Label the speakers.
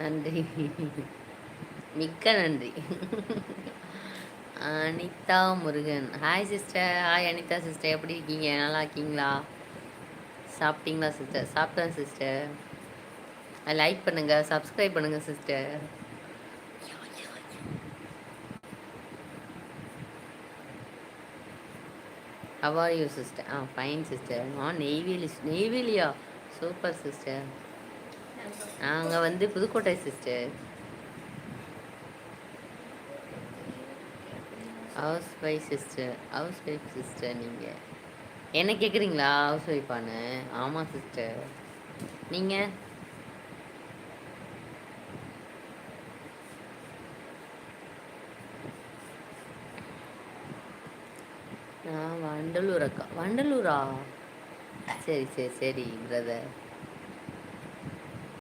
Speaker 1: நன்றி, மிக்க நன்றி. Anitha Murugan, hi sister. Hi Anitha sister, எப்படி இருக்கீங்க? நல்லா இருக்கீங்களா? சாப்பிட்டீங்களா சிஸ்டர்? சாப்பிட்டேன் சிஸ்டர். லைக் பண்ணுங்க, சப்ஸ்கிரைப் பண்ணுங்க sister. How are you sister? Fine sister. நெய்வேலியா? Super sister. நாங்கள் வந்து Pudukkottai sister. Housewife sister. Housewife sister. நீங்கள் என்ன கேட்குறீங்களா? ஹவுஸ் ஒய்ஃபானு? ஆமாம் சிஸ்டர். நீங்கள்? நான் வண்டலூர் அக்கா. வண்டலூரா? சரி சரி சரி பிரதர்.